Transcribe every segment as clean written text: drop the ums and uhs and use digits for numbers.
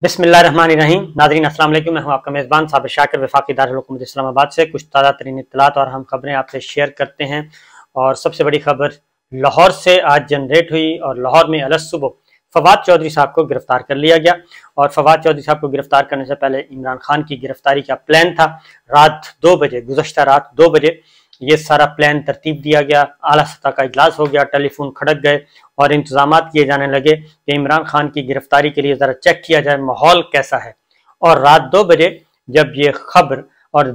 बिस्मिल्लाहिर्रहमानिर्रहीम। नाज़रीन अस्सलाम वालेकुम। मैं हूं आपका मेज़बान साबिर शाकिर वफाकी दारुल हुकूमत इस्लामाबाद से कुछ ताज़ा तरीन इत्तलात और हम खबरें आपसे शेयर करते हैं। और सबसे बड़ी खबर लाहौर से आज जनरेट हुई और लाहौर में अलग सुबह फवाद चौधरी साहब को गिरफ्तार कर लिया गया। और फवाद चौधरी साहब को गिरफ्तार करने से पहले इमरान खान की गिरफ्तारी का प्लान था। रात 2 बजे, गुज़श्ता रात 2 बजे ये सारा प्लान तरतीब दिया गया। आला सतह का इजलास हो गया, टेलीफोन खड़क गए और इंतजाम किए जाने लगे कि इमरान खान की गिरफ्तारी के लिए ज़रा चेक किया जाए माहौल कैसा है। और रात 2 बजे जब ये खबर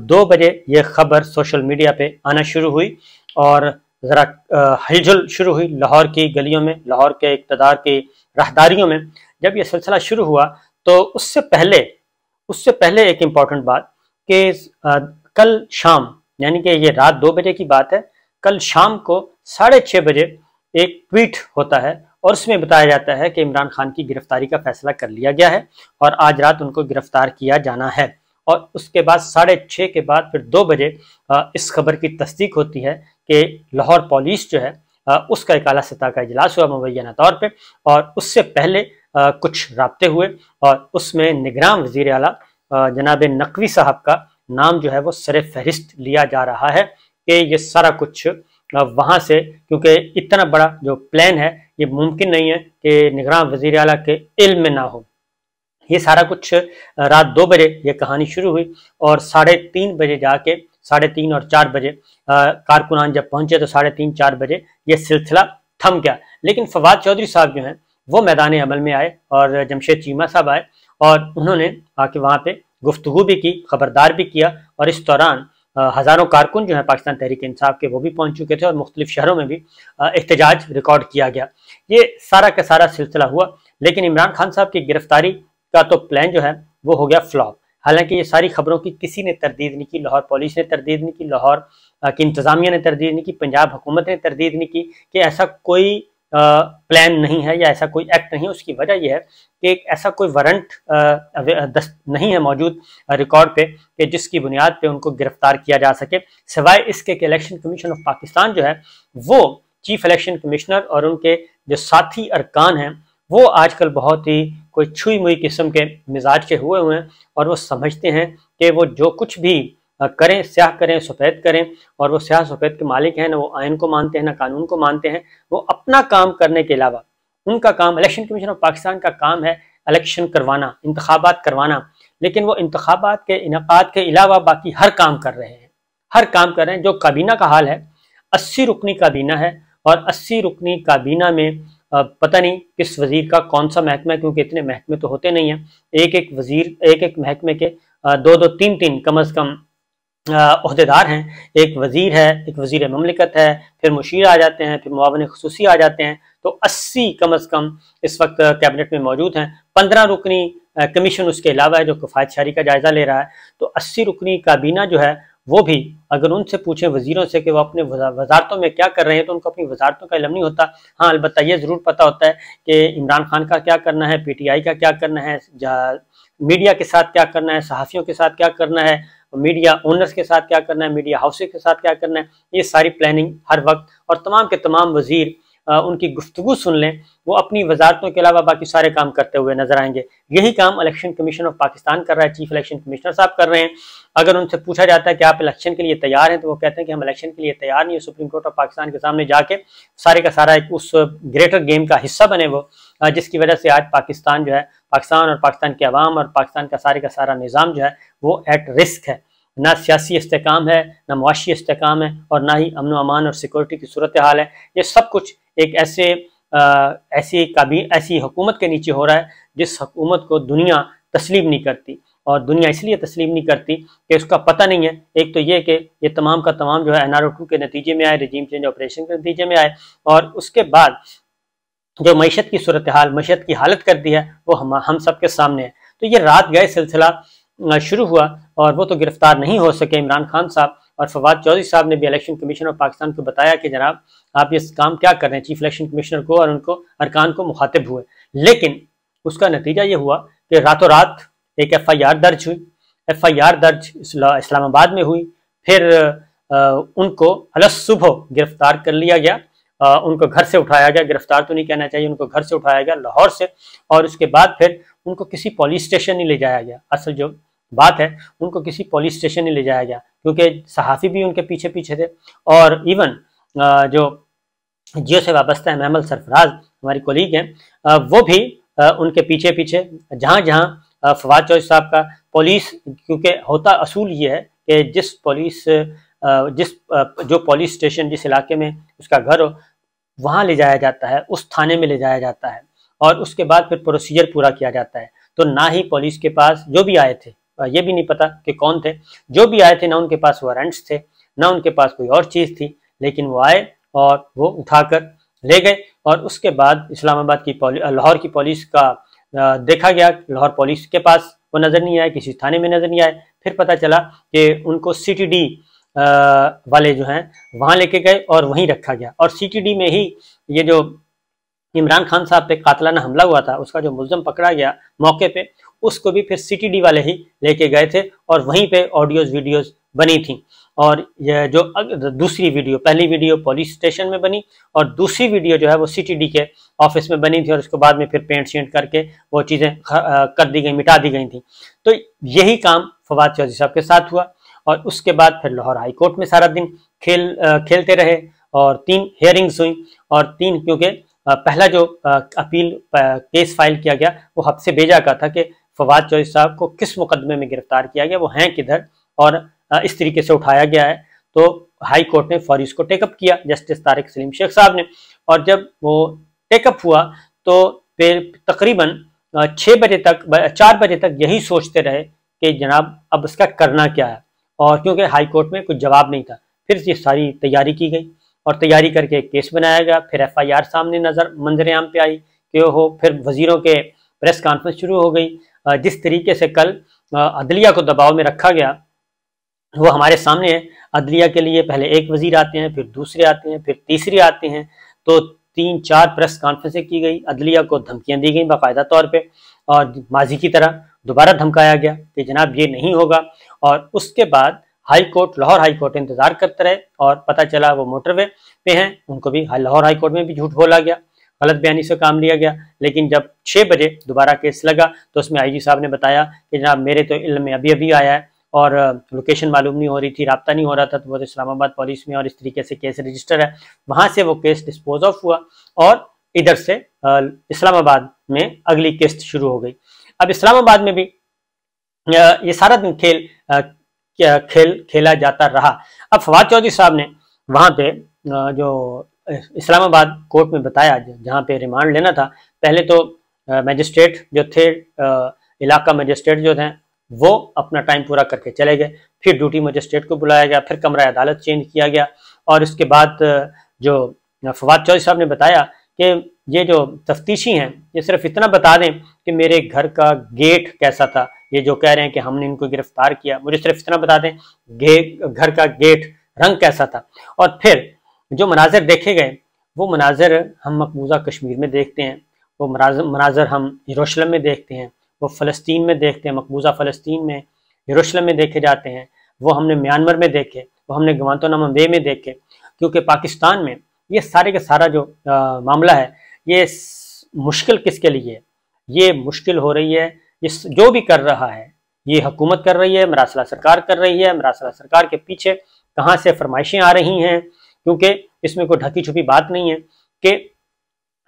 2 बजे ये खबर सोशल मीडिया पे आना शुरू हुई और ज़रा हलचल शुरू हुई लाहौर की गलियों में, लाहौर के इक़्तिदार की राहदारियों में। जब ये सिलसिला शुरू हुआ तो उससे पहले एक इम्पॉर्टेंट बात कि कल शाम, यानी कि ये रात 2 बजे की बात है, कल शाम को 6:30 बजे एक ट्वीट होता है और उसमें बताया जाता है कि इमरान खान की गिरफ्तारी का फैसला कर लिया गया है और आज रात उनको गिरफ्तार किया जाना है। और उसके बाद 6:30 के बाद फिर 2 बजे इस खबर की तस्दीक होती है कि लाहौर पुलिस जो है उसका एक आला सतह का इजलास हुआ मुबैना तौर पे। और उससे पहले कुछ राब्ते हुए और उसमें निगरान वज़ीर आला जनाब नकवी साहब का नाम जो है वो सरे फहरिस्त लिया जा रहा है कि ये सारा कुछ वहाँ से, क्योंकि इतना बड़ा जो प्लान है ये मुमकिन नहीं है कि निगरान वज़ीर आला के इल्म में ना हो। ये सारा कुछ रात 2 बजे ये कहानी शुरू हुई और 3:30 बजे जाके 3:30 और 4 बजे कारकुनान जब पहुंचे तो 3:30-4 बजे ये सिलसिला थम गया। लेकिन फवाद चौधरी साहब जो हैं वो मैदान अमल में आए और जमशेद चीमा साहब आए और उन्होंने आके वहाँ पे गुफ्तगू भी की, खबरदार भी किया। और इस दौरान हज़ारों कारकुन जो हैं पाकिस्तान तहरीक इंसाफ के वो भी पहुंच चुके थे और मुख्तलिफ शहरों में भी एहतजाज रिकॉर्ड किया गया। ये सारा का सारा सिलसिला हुआ। लेकिन इमरान खान साहब की गिरफ्तारी का तो प्लान जो है वो हो गया फ्लॉप। हालांकि ये सारी खबरों की किसी ने तरदीद नहीं की, लाहौर पुलिस ने तरदीद नहीं की, लाहौर की इंतजामिया ने तरदीद नहीं की, पंजाब हुकूमत ने तरदीद नहीं की कि ऐसा कोई प्लान नहीं है या ऐसा कोई एक्ट नहीं है। उसकी वजह यह है कि ऐसा कोई वारंट नहीं है मौजूद रिकॉर्ड पे कि जिसकी बुनियाद पे उनको गिरफ्तार किया जा सके, सिवाय इसके कि इलेक्शन कमीशन ऑफ पाकिस्तान जो है वो चीफ इलेक्शन कमिश्नर और उनके जो साथी अरकान हैं वो आजकल बहुत ही कोई छुई मुई किस्म के मिजाज के हुए हैं और वो समझते हैं कि वो जो कुछ भी करें, स्याह करें, सफ़ेद करें। और वो स्याह सफ़ेद के मालिक हैं, ना वो आइन को मानते हैं ना कानून को मानते हैं। वो अपना काम करने के अलावा, उनका काम, इलेक्शन कमीशन ऑफ पाकिस्तान का काम है इलेक्शन करवाना, इंतखाबात करवाना। लेकिन वो इंतखाबात के इनकाद के अलावा बाकी हर काम कर रहे हैं, जो काबीना का हाल है, 80 रुकनी काबीना है और 80 रुकनी काबीना में पता नहीं किस वजीर का कौन सा महकमा है, क्योंकि इतने महकमे तो होते नहीं हैं। एक वजीर, एक महकमे के 2-2, 3-3 कम अज़ कम ओहदेदार हैं। एक वजीर है, एक वजीर ममलिकत है, फिर मुशीर आ जाते हैं, फिर मुआवन खुसूसी आ जाते हैं। तो 80 कम अज़ कम इस वक्त कैबिनेट में मौजूद हैं। 15 रुकनी कमीशन उसके अलावा है जो किफ़ायत शारी का जायजा ले रहा है। तो 80 रुकनी काबीना जो है वो भी अगर उनसे पूछें वजीरों से कि वो अपने वजारतों में क्या कर रहे हैं तो उनको अपनी वजारतों का इल्म नहीं होता। हाँ, अलबत्ता ये ज़रूर पता होता है कि इमरान खान का क्या करना है, PTI का क्या करना है, मीडिया के साथ क्या करना है, सहाफ़ियों के साथ क्या करना है, मीडिया ओनर्स के साथ क्या करना है, मीडिया हाउसेस के साथ क्या करना है। ये सारी प्लानिंग हर वक्त, और तमाम के तमाम वजीर उनकी गुफ्तगू सुन लें, वो अपनी वजारतों के अलावा बाकी सारे काम करते हुए नजर आएंगे। यही काम इलेक्शन कमीशन ऑफ पाकिस्तान कर रहा है, चीफ इलेक्शन कमिश्नर साहब कर रहे हैं। अगर उनसे पूछा जाता है कि आप इलेक्शन के लिए तैयार हैं तो वो कहते हैं कि हम इलेक्शन के लिए तैयार नहीं है। सुप्रीम कोर्ट ऑफ पाकिस्तान के सामने जाके सारे का सारा एक उस ग्रेटर गेम का हिस्सा बने वो, जिसकी वजह से आज पाकिस्तान जो है, पाकिस्तान और पाकिस्तान के अवाम और पाकिस्तान का सारा निज़ाम जो है वो एट रिस्क है। ना सियासी इस्तेकाम है, ना मुआशी इस्तेकाम है और ना ही अमन अमान और सिक्योरिटी की सूरत हाल है। ये सब कुछ एक ऐसी हुकूमत के नीचे हो रहा है जिस हुकूमत को दुनिया तस्लीम नहीं करती। और दुनिया इसलिए तस्लीम नहीं करती कि उसका पता नहीं है, एक तो ये कि ये तमाम का तमाम जो है NRO-2 के नतीजे में आए, रजीम चेंज ऑपरेशन के नतीजे में आए, और उसके बाद जो मईशत की सूरत हाल, मईशत की हालत कर दी है वो हम सब के सामने है। तो ये रात गए सिलसिला शुरू हुआ और वो तो गिरफ्तार नहीं हो सके इमरान खान साहब। और फवाद चौधरी साहब ने भी इलेक्शन कमीशन ऑफ पाकिस्तान को बताया कि जनाब आप ये काम क्या कर रहे हैं, चीफ इलेक्शन कमिश्नर को और उनको अरकान को मुखातिब हुए। लेकिन उसका नतीजा ये हुआ कि रातों रात एक FIR दर्ज हुई। FIR दर्ज इस्लामाबाद में हुई, फिर उनको अलग सुबह गिरफ्तार कर लिया गया उनको घर से उठाया गया, गिरफ्तार तो नहीं कहना चाहिए, उनको घर से उठाया गया लाहौर से, और उसके बाद फिर उनको किसी पुलिस स्टेशन नहीं ले जाया गया। असल जो बात है, उनको किसी पुलिस स्टेशन नहीं ले जाया गया, क्योंकि सहाफ़ी भी उनके पीछे पीछे थे, और इवन जो जियो से वाबस्ता है महमद सरफराज हमारी कोलीग हैं, वो भी उनके पीछे पीछे, जहाँ जहाँ फवाद चौधरी साहब का पुलिस, क्योंकि होता असूल ये है कि जो पुलिस स्टेशन जिस इलाके में उसका घर हो, वहाँ ले जाया जाता है, उस थाने में ले जाया जाता है, और उसके बाद फिर प्रोसीजर पूरा किया जाता है। तो ना ही पुलिस के पास जो भी आए थे, ये भी नहीं पता कि कौन थे, जो भी आए थे ना उनके पास वारंट्स थे, ना उनके पास कोई और चीज़ थी, लेकिन वो आए और वो उठाकर ले गए। और उसके बाद इस्लामाबाद की लाहौर की पुलिस का देखा गया, लाहौर पुलिस के पास वो नज़र नहीं आए, किसी थाने में नज़र नहीं आए। फिर पता चला कि उनको CTD वाले जो हैं वहाँ लेके गए और वहीं रखा गया, और CTD में ही ये जो इमरान खान साहब पे कातलाना हमला हुआ था, उसका जो मुल्ज़म पकड़ा गया मौके पे, उसको भी फिर CTD वाले ही लेके गए थे, और वहीं पे ऑडियोज़ वीडियोज़ बनी थी। और यह जो दूसरी वीडियो, पहली वीडियो पुलिस स्टेशन में बनी, और दूसरी वीडियो जो है वो CTD के ऑफिस में बनी थी, और उसके बाद में फिर पेंट शेंट करके वो चीज़ें कर दी गई, मिटा दी गई थी। तो यही काम फवाद चौधरी साहब के साथ हुआ, और उसके बाद फिर लाहौर हाई कोर्ट में सारा दिन खेलते रहे, और 3 हेयरिंग्स हुई, और 3, क्योंकि पहला जो अपील केस फाइल किया गया वो हफ्ते भेजा का था कि फवाद चौधरी साहब को किस मुकदमे में गिरफ्तार किया गया, वो हैं किधर, और इस तरीके से उठाया गया है। तो हाई कोर्ट ने फौरी इसको टेकअप किया, जस्टिस तारिक सलीम शेख साहब ने, और जब वो टेकअप हुआ तो फिर तकरीबन 4 बजे तक यही सोचते रहे कि जनाब अब इसका करना क्या है, और क्योंकि हाई कोर्ट में कुछ जवाब नहीं था। फिर ये सारी तैयारी की गई, और तैयारी करके एक केस बनाया गया। फिर FIR सामने मंजर-ए-आम पे आई कि हो, फिर वजीरों के प्रेस कॉन्फ्रेंस शुरू हो गई। जिस तरीके से कल अदलिया को दबाव में रखा गया वो हमारे सामने है। अदलिया के लिए पहले एक वजीर आते हैं, फिर दूसरे आते हैं, फिर तीसरे आते हैं, तो 3-4 प्रेस कॉन्फ्रेंसें की गई, अदलिया को धमकियां दी गई बाकायदा तौर पे, और माजी की तरह दोबारा धमकाया गया कि जनाब ये नहीं होगा। और उसके बाद high court, Lahore high court इंतजार करते रहे, और पता चला वो मोटरवे पे हैं, उनको भी लाहौर हाई कोर्ट में भी झूठ बोला गया, गलत बयानी से काम लिया गया। लेकिन जब 6 बजे दोबारा केस लगा तो उसमें IG साहब ने बताया कि जनाब मेरे तो इल्म में अभी अभी आया है, और लोकेशन मालूम नहीं हो रही थी, राब्ता नहीं हो रहा था, तो वो तो इस्लामाबाद पुलिस में और इस तरीके से केस रजिस्टर है, वहाँ से वो केस डिस्पोज ऑफ हुआ, और इधर से इस्लामाबाद में अगली किस्त शुरू हो गई। अब इस्लामाबाद में भी ये सारा दिन खेला जाता रहा। अब फवाद चौधरी साहब ने वहाँ पे जो इस्लामाबाद कोर्ट में बताया, जहाँ पे रिमांड लेना था, पहले तो मजिस्ट्रेट जो थे, इलाका मजिस्ट्रेट जो थे, वो अपना टाइम पूरा करके चले गए। फिर ड्यूटी मजिस्ट्रेट को बुलाया गया, फिर कमरा अदालत चेंज किया गया, और इसके बाद जो फवाद चौधरी साहब ने बताया कि ये जो तफ्तीशी हैं ये सिर्फ इतना बता दें कि मेरे घर का गेट कैसा था, ये जो कह रहे हैं कि हमने इनको गिरफ्तार किया, मुझे सिर्फ इतना बता दें घर का गेट रंग कैसा था। और फिर जो मनाजर देखे गए वो मनाजर हम मकबूजा कश्मीर में देखते हैं, वो मनाजर हम यरूशलेम में देखते हैं, वो फ़लस्तीन में देखते हैं, मकबूजा फ़लस्तीन में, यरूशलेम में देखे जाते हैं, वो हमने म्यांमार में देखे, वो हमने ग्वांतानामो बे में देखे। क्योंकि पाकिस्तान में ये सारे का सारा जो मामला है ये मुश्किल किसके लिए है, ये मुश्किल हो रही है, ये जो भी कर रहा है ये हुकूमत कर रही है, मरासला सरकार कर रही है। मरासला सरकार के पीछे कहाँ से फरमाइशें आ रही हैं, क्योंकि इसमें कोई ढकी छुपी बात नहीं है कि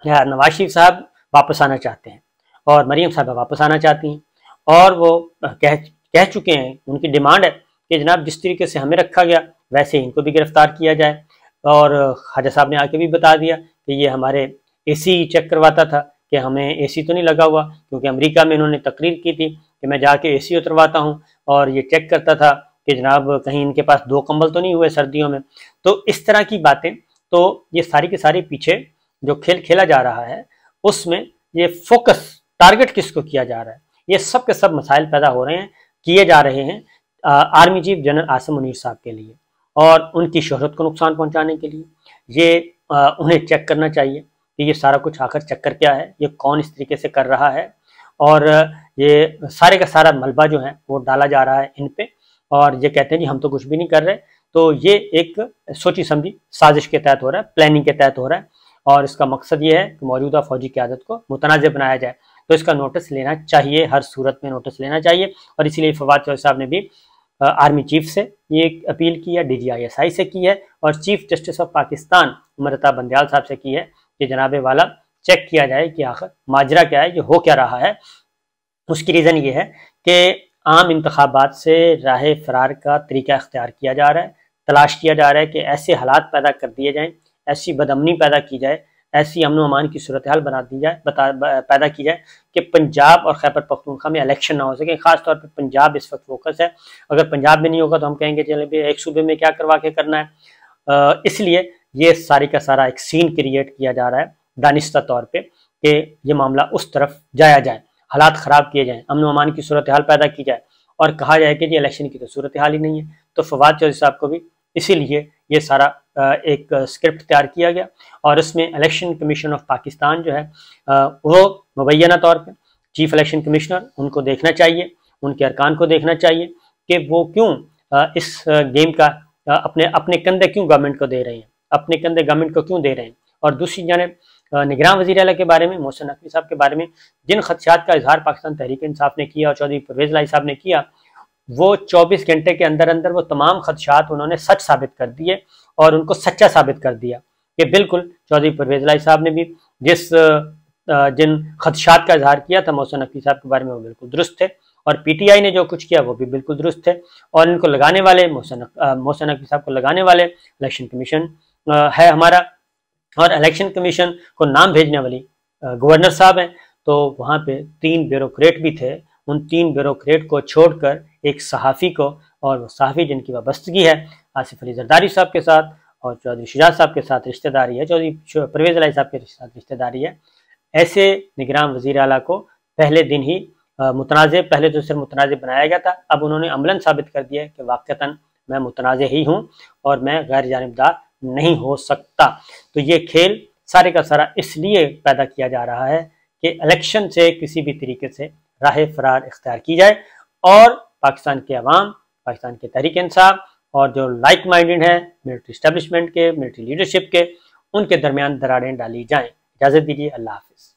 नवाज शरीफ साहब वापस आना चाहते हैं और मरीम साहबा वापस आना चाहती हैं, और वो कह चुके हैं, उनकी डिमांड है कि जनाब जिस तरीके से हमें रखा गया वैसे इनको भी गिरफ्तार किया जाए। और ख्वाजा साहब ने आके भी बता दिया कि ये हमारे AC चेक करवाता था कि हमें AC तो नहीं लगा हुआ, क्योंकि अमेरिका में इन्होंने तकरीर की थी कि मैं जाके AC उतरवाता हूँ, और ये चेक करता था कि जनाब कहीं इनके पास 2 कंबल तो नहीं हुए सर्दियों में। तो इस तरह की बातें, तो ये सारी के सारी पीछे जो खेल खेला जा रहा है उसमें ये फोकस, टारगेट किसको किया जा रहा है, ये सब के सब मसाइल पैदा हो रहे हैं, किए जा रहे हैं army chief general Asim Munir साहब के लिए, और उनकी शोहरत को नुकसान पहुंचाने के लिए। ये उन्हें चेक करना चाहिए कि ये सारा कुछ आखिर चक्कर क्या है, ये कौन इस तरीके से कर रहा है, और ये सारे का सारा मलबा जो है वो डाला जा रहा है इन पे, और ये कहते हैं जी हम तो कुछ भी नहीं कर रहे। तो ये एक सोची समझी साजिश के तहत हो रहा है, प्लानिंग के तहत हो रहा है, और इसका मकसद ये है कि मौजूदा फौजी क़यादत को मुतनाज़ बनाया जाए। तो इसका नोटिस लेना चाहिए, हर सूरत में नोटिस लेना चाहिए। और इसीलिए फवाद चौधरी साहब ने भी आर्मी चीफ से ये अपील की है, DGISI से की है और chief justice of Pakistan Umar Ata Bandial साहब से की है कि जनाबे वाला चेक किया जाए कि आखिर माजरा क्या है, ये हो क्या रहा है। उसकी रीज़न ये है कि आम इंतखाबात से राह फरार का तरीका इख्तियार किया जा रहा है, तलाश किया जा रहा है कि ऐसे हालात पैदा कर दिए जाएँ, ऐसी बदअमनी पैदा की जाए, ऐसी अमन व अमान की सूरत हाल बना दी जाए, पैदा की जाए कि पंजाब और खैबर पख्तूनख्वा में इलेक्शन ना हो सके। ख़ास तौर पे पंजाब इस वक्त फोकस है, अगर पंजाब में नहीं होगा तो हम कहेंगे चले भाई एक सूबे में क्या करवा के करना है। इसलिए ये सारी का सारा एक सीन क्रिएट किया जा रहा है दानिस्ता तौर पर कि ये मामला उस तरफ जाया जाए, हालात ख़राब किए जाएँ, अमन व अमान की सूरत हाल पैदा की जाए और कहा जाए कि जी इलेक्शन की तो सूरत हाल ही नहीं है। तो फवाद चौधरी साहब को भी इसीलिए ये सारा एक स्क्रिप्ट तैयार किया गया और इसमें इलेक्शन कमीशन ऑफ पाकिस्तान जो है वो मुबैना तौर पे चीफ इलेक्शन कमिश्नर उनको देखना चाहिए, उनके अरकान को देखना चाहिए कि वो क्यों इस गेम का अपने अपने कंधे क्यों गवर्नमेंट को दे रहे हैं, अपने कंधे गवर्नमेंट को क्यों दे रहे हैं। और दूसरी जानिब निगरान वज़ीर आला के बारे में, मोहसिन नकवी साहब के बारे में जिन खदशात का इजहार पाकिस्तान तहरीक इंसाफ ने किया और चौधरी परवेज़ इलाही साहब ने किया, वो 24 घंटे के अंदर अंदर वो तमाम खदशात उन्होंने सच साबित कर दिए और उनको सच्चा साबित कर दिया कि बिल्कुल चौधरी परवेज़ इलाही साहब ने भी जिन खदशात का इजहार किया था मोहसिन नकवी साहब के बारे में वो बिल्कुल दुरुस्त थे और PTI ने जो कुछ किया वो भी बिल्कुल दुरुस्त थे। और इनको लगाने वाले मोहसिन नकवी साहब को लगाने वाले इलेक्शन कमीशन है हमारा, और इलेक्शन कमीशन को नाम भेजने वाली गवर्नर साहब हैं। तो वहाँ पे 3 ब्यूरोक्रेट भी थे, उन 3 ब्यूरोक्रेट को छोड़कर एक सहाफ़ी को, और वो सहाफ़ी जिनकी वाबस्तगी है आसिफ अली जरदारी साहब के साथ और चौधरी शुजात साहब के साथ रिश्तेदारी है, चौधरी परवेज़ इलाही साहब के साथ रिश्तेदारी है, ऐसे निगरान वज़ीर आला को पहले दिन ही पहले तो सिर्फ मुतनाज़ बनाया गया था, अब उन्होंने अमलन साबित कर दिया कि वाक़तन मैं मुतनाज़ ही हूँ और मैं गैर जानिबदार नहीं हो सकता। तो ये खेल सारे का सारा इसलिए पैदा किया जा रहा है कि इलेक्शन से किसी भी तरीके से राह फरार इख्तियार की जाए और पाकिस्तान के अवाम, पाकिस्तान के तहरीक इंसाफ और जो लाइक माइंडेड है मिलिट्री इस्टेब्लिशमेंट के, मिलिट्री लीडरशिप के, उनके दरमियान दरारें डाली जाएँ। इजाज़त दीजिए, अल्लाह हाफ़िज़।